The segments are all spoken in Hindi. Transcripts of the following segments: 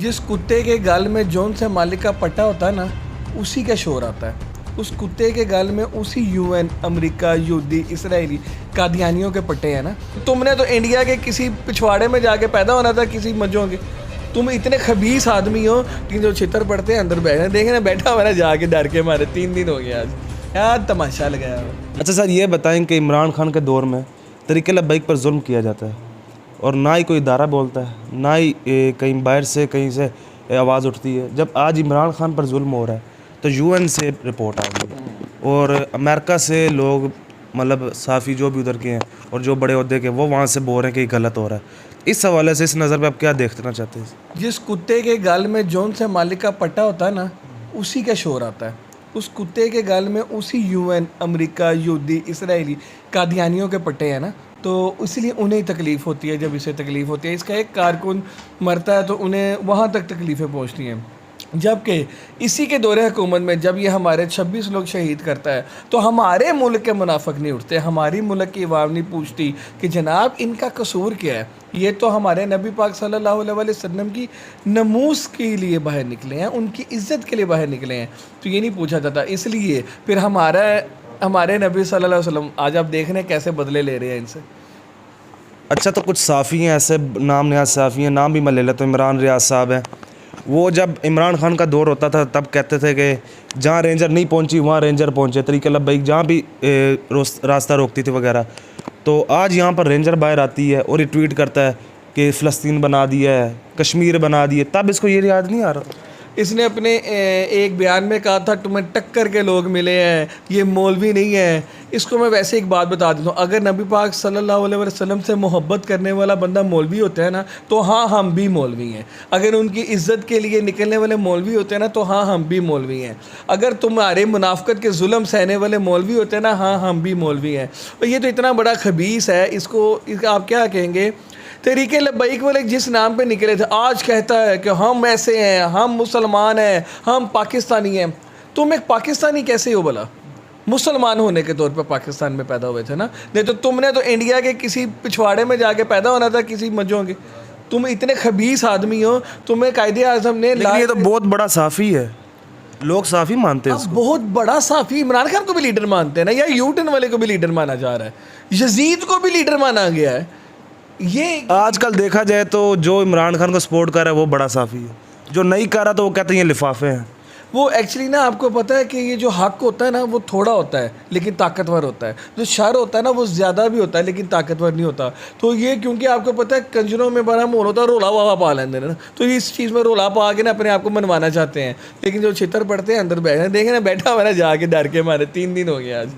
जिस कुत्ते के गल में जौन से मालिक का पट्टा होता है ना, उसी का शोर आता है। उस कुत्ते के गल में उसी यूएन, अमेरिका, यहूदी, इसराइली कादियानियों के पट्टे हैं ना। तुमने तो इंडिया के किसी पिछवाड़े में जाके पैदा होना था, किसी मजों के। तुम इतने खबीस आदमी हो कि जो छितर पड़ते हैं अंदर बैठे देखे ना, बैठा हमारा जाके डर के मारे 3 दिन हो गया आज यार, तमाशा लगाया। अच्छा सर, ये बताएं कि इमरान खान के दौर में तरीक़े लब्बैक पर जुल्म किया जाता है और ना ही कोई इदारा बोलता है, ना ही कहीं बाहर से कहीं से आवाज़ उठती है। जब आज इमरान खान पर जुल्म हो रहा है तो यूएन से रिपोर्ट आ गई है और अमेरिका से लोग, मतलब साफ़ी जो भी उधर के हैं और जो बड़े ओहदे के, वो वहाँ से बोल रहे हैं कि गलत हो रहा है। इस हवाले से, इस नज़र में आप क्या देखना चाहते हैं? जिस कुत्ते के गल में जौन से मालिक का पट्टा होता है ना, उसी का शोर आता है। उस कुत्ते के गल में उसी यूएन, अमेरिका, यहूदी, इसराइली कादियानियों के पट्टे हैं ना, तो इसलिए उन्हें तकलीफ़ होती है। जब इसे तकलीफ़ होती है, इसका एक कारकुन मरता है तो उन्हें वहाँ तक तकलीफ़ें पहुँचती हैं। जबकि इसी के दौरे हुकूमत में जब ये हमारे 26 लोग शहीद करता है तो हमारे मुल्क के मुनाफिक नहीं उठते, हमारी मुल्क की आवाम नहीं पूछती कि जनाब इनका कसूर क्या है। ये तो हमारे नबी पाक सल्लल्लाहु अलैहि वसल्लम की नमूस के लिए बाहर निकले हैं, उनकी इज़्ज़त के लिए बाहर निकले हैं, तो ये नहीं पूछा जाता। इसलिए फिर हमारे नबी सल्लल्लाहु अलैहि वसल्लम आज आप देख रहे हैं कैसे बदले ले रहे हैं इनसे। अच्छा, तो कुछ साफ़ी हैं ऐसे नाम नया साफ़ी हैं, नाम भी मैं ले लेता हूँ। इमरान रियाज साहब हैं। वो जब इमरान खान का दौर होता था तब कहते थे कि जहाँ रेंजर नहीं पहुँची वहाँ रेंजर पहुँचे, तरीक़े लब्बैक जहाँ भी रास्ता रोकती थी वगैरह। तो आज यहाँ पर रेंजर बाहर आती है और ये ट्वीट करता है कि फ़लस्तीन बना दिया है, कश्मीर बना दिए, तब इसको ये याद नहीं आ रहा। इसने अपने एक बयान में कहा था तुम्हें टक्कर के लोग मिले हैं, ये मौलवी नहीं है। इसको मैं वैसे एक बात बता देता हूँ, अगर नबी पाक सल्लल्लाहु अलैहि वसल्लम से मोहब्बत करने वाला बंदा मौलवी होता है ना, तो हाँ हम भी मौलवी हैं। अगर उनकी इज़्ज़त के लिए निकलने वाले मौलवी होते हैं ना, तो हाँ हम भी मौलवी हैं। अगर तुम्हारे मुनाफ़िक़त के जुल्म सहने वाले मौलवी होते हैं ना, हाँ हम भी मौलवी हैं। और ये तो इतना बड़ा खबीस है, इसका आप क्या कहेंगे। तरीक़े लब्बैक वाले जिस नाम पे निकले थे, आज कहता है कि हम ऐसे हैं, हम मुसलमान हैं, हम पाकिस्तानी हैं। तुम एक पाकिस्तानी कैसे हो भला? मुसलमान होने के तौर पे पाकिस्तान में पैदा हुए थे ना, नहीं तो तुमने तो इंडिया के किसी पिछवाड़े में जाके पैदा होना था, किसी मजों के। तुम इतने खबीस आदमी हो, तुम्हें कायदे आज़म ने ये तो बहुत बड़ा साफ़ी है, लोग साफ़ी मानते हैं इसको। बहुत बड़ा साफ़ी इमरान खान को भी लीडर मानते हैं ना, या यूटन वाले को भी लीडर माना जा रहा है, यजीद को भी लीडर माना गया है। ये आजकल देखा जाए तो जो इमरान खान को सपोर्ट कर रहा है वो बड़ा साफ़ी है, जो नहीं कर रहा तो वो कहते हैं ये लिफाफे हैं। वो एक्चुअली ना, आपको पता है कि ये जो हक होता है ना, वो थोड़ा होता है लेकिन ताकतवर होता है। जो शर होता है ना, वो ज़्यादा भी होता है लेकिन ताकतवर नहीं होता। तो ये क्योंकि आपको पता है कंजरों में बड़ा मोल होता है, रोला वाला पा लेते ना, तो इस चीज़ में रोला पा के ना अपने आप को मनवाना चाहते हैं। लेकिन जो छितर पड़ते हैं अंदर बैठे देखे ना, बैठा हमारा जाके डर के मारे 3 दिन हो गया आज।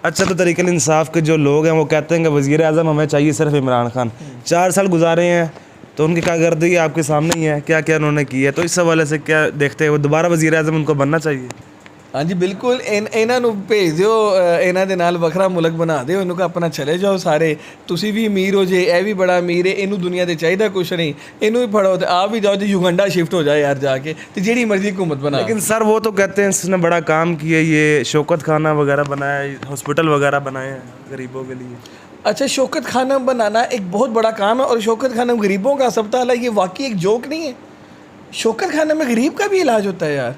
अच्छा, तो तरीक़े इंसाफ के जो लोग हैं वो कहते हैं कि वज़ीर आज़म हमें चाहिए सिर्फ इमरान खान। 4 साल गुजारे हैं तो उनकी कारकर्दगी आपके सामने ही है, क्या क्या उन्होंने की है। तो इस हवाले से क्या देखते हैं, वो दोबारा वज़ीर आज़म उनको बनना चाहिए? हाँ जी बिल्कुल, इन्हां नूं भेज दिओ, इन्हां दे नाल वखरा मुल्क बना दिओ, इन्हूं का अपना चले जाओ सारे। तुसी भी अमीर हो जे, ए भी बड़ा अमीर है, इनू दुनिया ते चाहिदा कुछ नहीं, इनू भी फड़ो ते आप भी जाओ ते युगांडा शिफ्ट हो जाए यार जाके, ते जेड़ी मर्जी हुकूमत बना। लेकिन सर वो तो कहते हैं इसने बड़ा काम किया, ये शौकत खाना वगैरह बनाया, हॉस्पिटल वगैरह बनाए हैं गरीबों के लिए। अच्छा, शौकत खाना बनाना एक बहुत बड़ा काम है, और शौकत खाना गरीबों का अस्पताल है, ये वाकई एक जोक नहीं है। शौकत खाना में गरीब का भी इलाज होता है यार,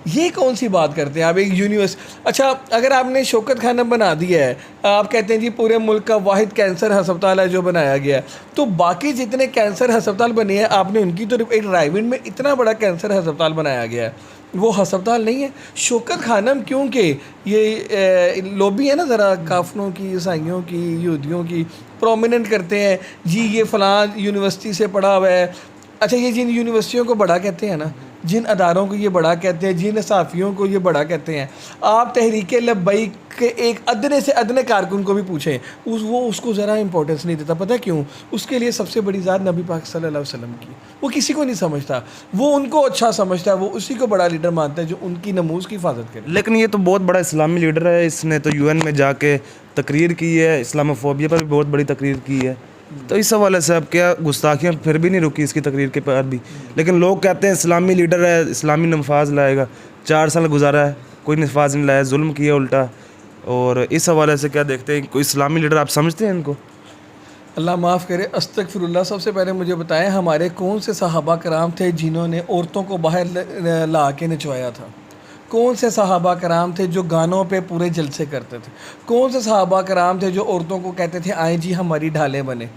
ये कौन सी बात करते हैं आप। एक अच्छा, अगर आपने शौकत खाना बना दिया है, आप कहते हैं जी पूरे मुल्क का वाहिद कैंसर अस्पताल है जो बनाया गया है, तो बाकी जितने कैंसर अस्पताल बने हैं आपने उनकी तो एक रायविंड में इतना बड़ा कैंसर अस्पताल बनाया गया है, वो अस्पताल नहीं है। शौकत खानम क्योंकि ये लॉबी है ना ज़रा काफनों की, ईसाइयों की, यहूदियों की, प्रोमिनेंट करते हैं जी ये फ़लाँ यूनिवर्सिटी से पढ़ा हुआ है। अच्छा, ये जिन यूनिवर्सिटियों को बड़ा कहते हैं ना, जिन अदारों को ये बड़ा कहते हैं, जिन सहाफ़ियों को ये बड़ा कहते हैं, आप तहरीक लब्बैक के एक अदने से अदने कारकुन को भी पूछें, वो उसको ज़रा इंपॉर्टेंस नहीं देता। पता है क्यों? उसके लिए सबसे बड़ी ज़ात नबी पाक सल्लल्लाहु अलैहि वसल्लम की, वो किसी को नहीं समझता, वो उनको अच्छा समझता है, वो उसी को बड़ा लीडर मानता है जो उनकी नमूज़ की हिफाजत करे। लेकिन ये तो बहुत बड़ा इस्लामी लीडर है, इसने तो यूएन में जाके तकरीर की है, इस्लामोफोबिया पर भी बहुत बड़ी तकरीर की है। तो इस हवाले से अब क्या गुस्ताखियाँ फिर भी नहीं रुकी इसकी तकरीर के बाद भी। लेकिन लोग कहते हैं इस्लामी लीडर है, इस्लामी नफाज लाएगा। 4 साल गुजारा है, कोई नफाज नहीं लाया, जुल्म किया उल्टा। और इस हवाले से क्या देखते हैं, कोई इस्लामी लीडर आप समझते हैं इनको? अल्लाह माफ़ करे, अस्तगफिरुल्लाह। सबसे पहले मुझे बताएं हमारे कौन से सहाबा कराम थे जिन्होंने औरतों को बाहर ला के नचवाया था? कौन से सहाबा कराम थे जो गानों पे पूरे जलसे करते थे? कौन से सहाबा कराम थे जो औरतों को कहते थे आए जी हमारी ढालें बने?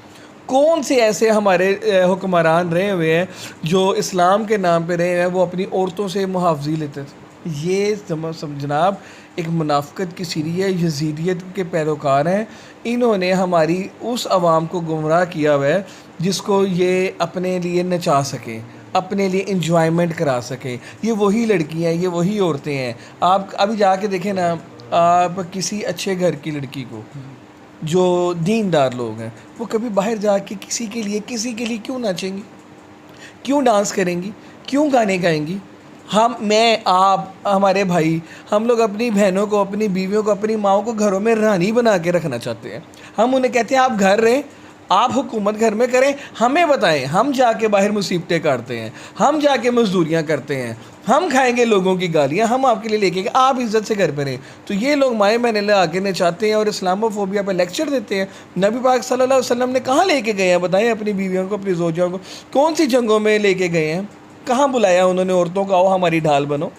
कौन से ऐसे हमारे हुक्मरान रहे हुए हैं जो इस्लाम के नाम पे रहे हैं, वो अपनी औरतों से मुआवज़ी लेते थे? ये जनाब एक मुनाफ़िक़त की सीरी है, यज़ीदियत के पैरोकार हैं। इन्होंने हमारी उस आवाम को गुमराह किया हुआ है जिसको ये अपने लिए नचा सकें, अपने लिए इंजॉयमेंट करा सकें। ये वही लड़कियां हैं, ये वही औरतें हैं। आप अभी जाके देखें ना, आप किसी अच्छे घर की लड़की को, जो दीनदार लोग हैं, वो कभी बाहर जाके किसी के लिए क्यों नाचेंगी, क्यों डांस करेंगी, क्यों गाने गाएंगी? मैं, आप, हमारे भाई, हम लोग अपनी बहनों को, अपनी बीवियों को, अपनी माओ को घरों में रानी बना के रखना चाहते हैं। हम उन्हें कहते हैं आप घर रहें, आप हुकूमत घर में करें, हमें बताएं, हम जाके बाहर मुसीबतें काटते हैं, हम जाके मजदूरियां करते हैं, हम खाएंगे लोगों की गालियां, हम आपके लिए लेके गए, आप इज़्ज़त से घर पर रहें। तो ये लोग माए बहने लगा के नचाते हैं और इस्लामोफोबिया पर लेक्चर देते हैं। नबी पाक सल्लल्लाहु अलैहि वसल्लम ने कहाँ लेके गए हैं बताएं अपनी बीवियों को, अपनी जोजियों को? कौन सी जंगों में लेके गए हैं? कहाँ बुलाया उन्होंने औरतों को, आओ हमारी ढाल बनो?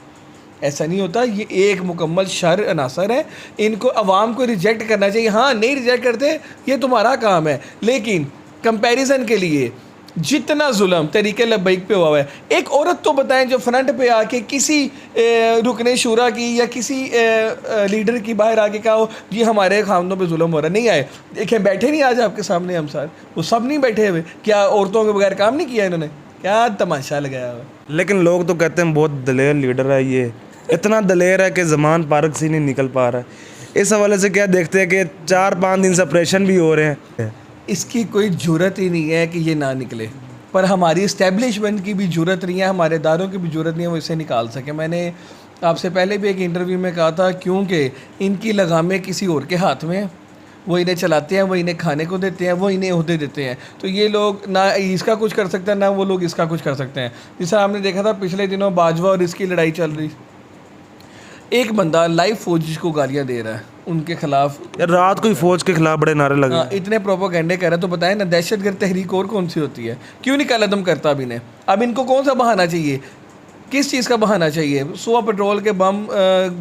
ऐसा नहीं होता। ये एक मुकम्मल शर अनासर है, इनको अवाम को रिजेक्ट करना चाहिए। हाँ, नहीं रिजेक्ट करते, ये तुम्हारा काम है, लेकिन कंपैरिजन के लिए जितना जुल्म तरीके लब्बैक पे हुआ है, एक औरत तो बताएं जो फ्रंट पे आके किसी रुकने शूरा की या किसी लीडर की बाहर आके कहा हो जी हमारे खामदों पे जुल्म हो रहा है। नहीं आए, देखें, बैठे नहीं आज आपके सामने हम सार, वो सब नहीं बैठे हुए। क्या औरतों के बगैर काम नहीं किया इन्होंने? क्या तमाशा लगाया हुआ। लेकिन लोग तो कहते हैं बहुत दलेर लीडर है, ये इतना दलेर है कि ज़मान पार्क से नहीं निकल पा रहा है। इस हवाले से क्या देखते हैं कि 4-5 दिन से ऑपरेशन भी हो रहे हैं। इसकी कोई ज़रूरत ही नहीं है कि ये ना निकले, पर हमारी इस्टेब्लिशमेंट की भी ज़रूरत नहीं है, हमारे इदारों की भी ज़रूरत नहीं है वो इसे निकाल सके। मैंने आपसे पहले भी एक इंटरव्यू में कहा था, क्योंकि इनकी लगामें किसी और के हाथ में हैं, वो इन्हें चलाते हैं, वो इन्हें खाने को देते हैं, वो इन्हें ओहदे देते हैं। तो ये लोग ना इसका कुछ कर सकते हैं, ना वो लोग इसका कुछ कर सकते हैं। जैसा आपने देखा था पिछले दिनों बाजवा और इसकी लड़ाई चल रही, एक बंदा लाइव फौजी को गालियां दे रहा है उनके खिलाफ, यार रात को ही फौज के खिलाफ बड़े नारे लगे। इतने प्रोपोगंडे कर रहा है। तो बताएं ना, दहशतगर्द तहरीक और कौन सी होती है? क्यों नहीं कलअदम करता अब इन्हें? अब इनको कौन सा बहाना चाहिए, किस चीज़ का बहाना चाहिए? 100 पेट्रोल के बम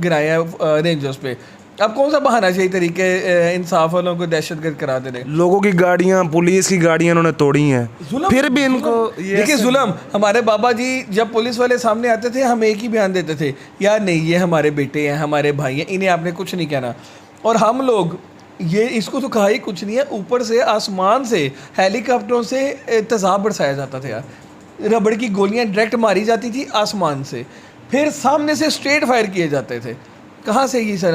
गिराया रेंजर्स पे, अब कौन सा बहाना चाहिए तरीके इंसाफ वालों को दहशतगर्द करा देने? लोगों की गाड़ियां, पुलिस की गाड़ियां इन्होंने तोड़ी हैं, फिर भी इनको देखिए जुल्म। हमारे बाबा जी जब पुलिस वाले सामने आते थे, हम एक ही बयान देते थे, यार नहीं ये हमारे बेटे हैं, हमारे भाई हैं, इन्हें आपने कुछ नहीं कहना। और हम लोग ये इसको तो कहा ही कुछ नहीं है, ऊपर से आसमान से हेलीकॉप्टरों से तेज़ाब बरसाया जाता था यार, रबड़ की गोलियां डायरेक्ट मारी जाती थी आसमान से, फिर सामने से स्ट्रेट फायर किए जाते थे। कहाँ से ये सारा